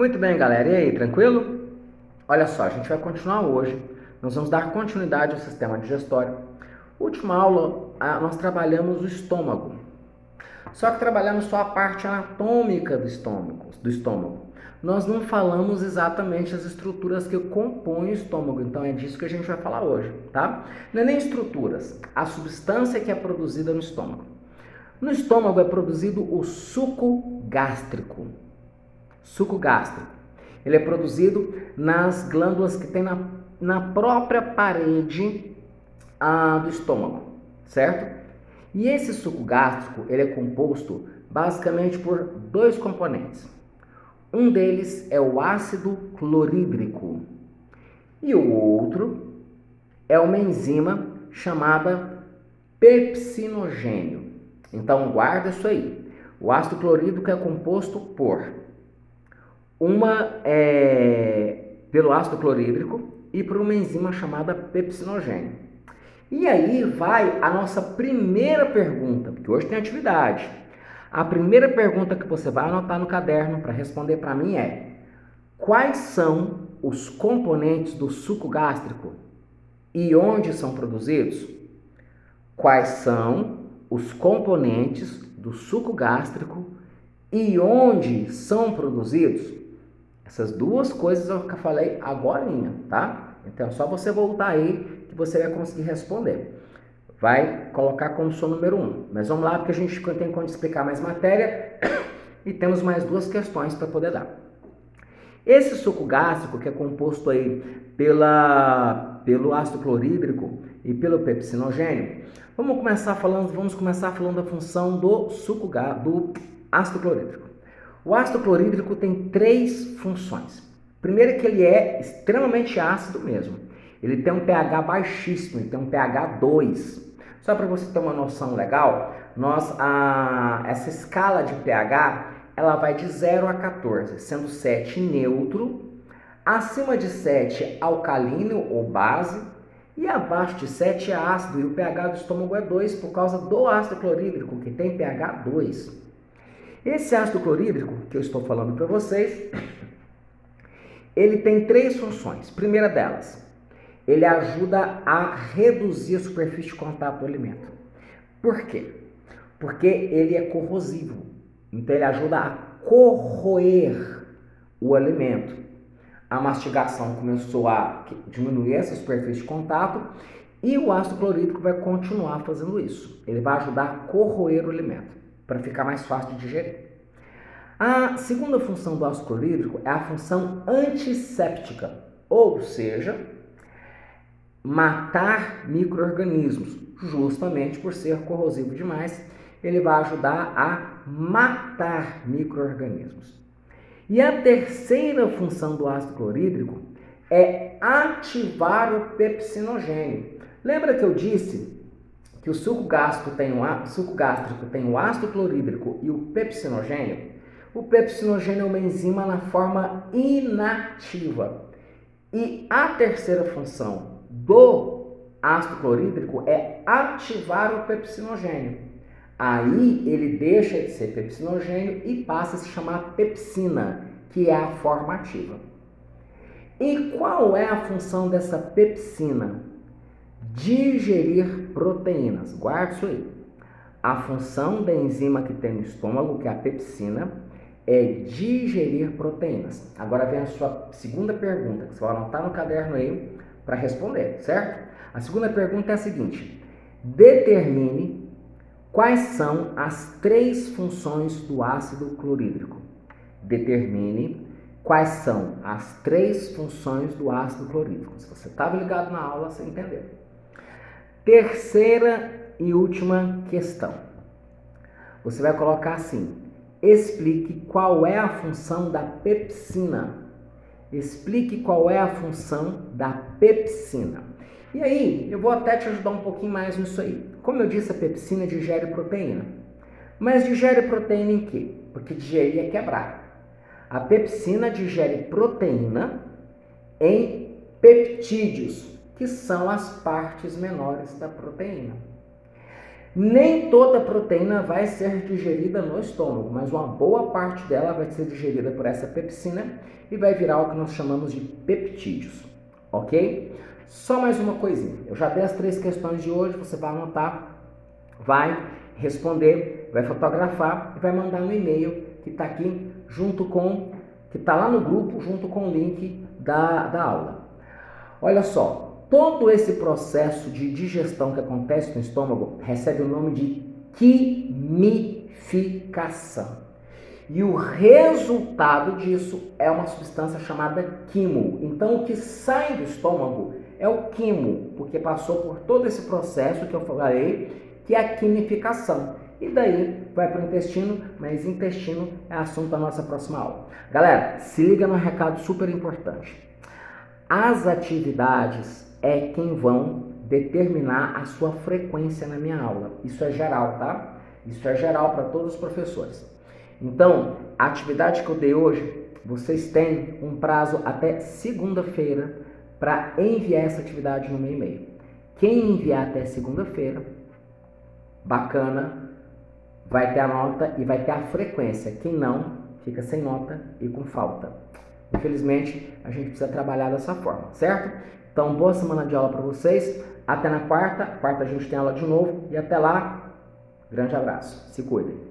Muito bem, galera. E aí, tranquilo? Olha só, a gente vai continuar hoje. Nós vamos dar continuidade ao sistema digestório. Última aula, nós trabalhamos o estômago. Só que trabalhamos só a parte anatômica do estômago. Nós não falamos exatamente as estruturas que compõem o estômago. Então é disso que a gente vai falar hoje, tá? Não é nem estruturas, a substância que é produzida no estômago. No estômago é produzido o suco gástrico. Suco gástrico. Ele é produzido nas glândulas que tem na própria parede do estômago, certo? E esse suco gástrico, ele é composto basicamente por dois componentes. Um deles é o ácido clorídrico e o outro é uma enzima chamada pepsinogênio. Então guarda isso aí. O ácido clorídrico é composto pelo ácido clorídrico e por uma enzima chamada pepsinogênio. E aí vai a nossa primeira pergunta, porque hoje tem atividade. A primeira pergunta que você vai anotar no caderno para responder para mim é: quais são os componentes do suco gástrico e onde são produzidos? Quais são os componentes do suco gástrico e onde são produzidos? Essas duas coisas eu falei agorinha, tá? Então é só você voltar aí que você vai conseguir responder. Vai colocar como sua número 1. Mas vamos lá, porque a gente tem como explicar mais matéria e temos mais duas questões para poder dar. Esse suco gástrico, que é composto aí pelo ácido clorídrico e pelo pepsinogênio, vamos começar falando da função do do ácido clorídrico. O ácido clorídrico tem três funções. Primeiro que ele é extremamente ácido mesmo. Ele tem um pH baixíssimo, ele tem um pH 2. Só para você ter uma noção legal, essa escala de pH, ela vai de 0 a 14, sendo 7 neutro, acima de 7 alcalino ou base, e abaixo de 7 é ácido, e o pH do estômago é 2 por causa do ácido clorídrico, que tem pH 2. Esse ácido clorídrico, que eu estou falando para vocês, ele tem três funções. Primeira delas, ele ajuda a reduzir a superfície de contato do alimento. Por quê? Porque ele é corrosivo. Então, ele ajuda a corroer o alimento. A mastigação começou a diminuir essa superfície de contato e o ácido clorídrico vai continuar fazendo isso. Ele vai ajudar a corroer o alimento, para ficar mais fácil de digerir. A segunda função do ácido clorídrico é a função antisséptica, ou seja, matar micro-organismos. Justamente por ser corrosivo demais, ele vai ajudar a matar micro-organismos. E a terceira função do ácido clorídrico é ativar o pepsinogênio. Lembra que eu disse que o suco gástrico tem o ácido clorídrico e o pepsinogênio? O pepsinogênio é uma enzima na forma inativa. E a terceira função do ácido clorídrico é ativar o pepsinogênio. Aí ele deixa de ser pepsinogênio e passa a se chamar pepsina, que é a forma ativa. E qual é a função dessa pepsina? Digerir proteínas. Guarda isso aí. A função da enzima que tem no estômago, que é a pepsina, é digerir proteínas. Agora vem a sua segunda pergunta, que você vai anotar no caderno aí para responder, certo? A segunda pergunta é a seguinte: determine quais são as três funções do ácido clorídrico. Determine quais são as três funções do ácido clorídrico. Se você estava ligado na aula, você entendeu. Terceira e última questão. Você vai colocar assim: explique qual é a função da pepsina. Explique qual é a função da pepsina. E aí, eu vou até te ajudar um pouquinho mais nisso aí. Como eu disse, a pepsina digere proteína. Mas digere proteína em quê? Porque digerir é quebrar. A pepsina digere proteína em peptídeos, que são as partes menores da proteína. Nem toda proteína vai ser digerida no estômago, mas uma boa parte dela vai ser digerida por essa pepsina e vai virar o que nós chamamos de peptídeos, ok? Só mais uma coisinha, eu já dei as 3 questões de hoje, você vai anotar, vai responder, vai fotografar e vai mandar no e-mail que está aqui junto com, que está lá no grupo junto com o link da aula. Olha só, todo esse processo de digestão que acontece no estômago recebe o nome de quimificação. E o resultado disso é uma substância chamada quimo. Então, o que sai do estômago é o quimo, porque passou por todo esse processo que eu falei, que é a quimificação. E daí vai para o intestino, mas intestino é assunto da nossa próxima aula. Galera, se liga no recado super importante. As atividades é quem vão determinar a sua frequência na minha aula. Isso é geral, tá? Isso é geral para todos os professores. Então, a atividade que eu dei hoje, vocês têm um prazo até segunda-feira para enviar essa atividade no meu e-mail. Quem enviar até segunda-feira, bacana, vai ter a nota e vai ter a frequência. Quem não, fica sem nota e com falta. Infelizmente, a gente precisa trabalhar dessa forma, certo? Então, boa semana de aula para vocês. Até na quarta. Quarta a gente tem aula de novo. E até lá, grande abraço. Se cuidem.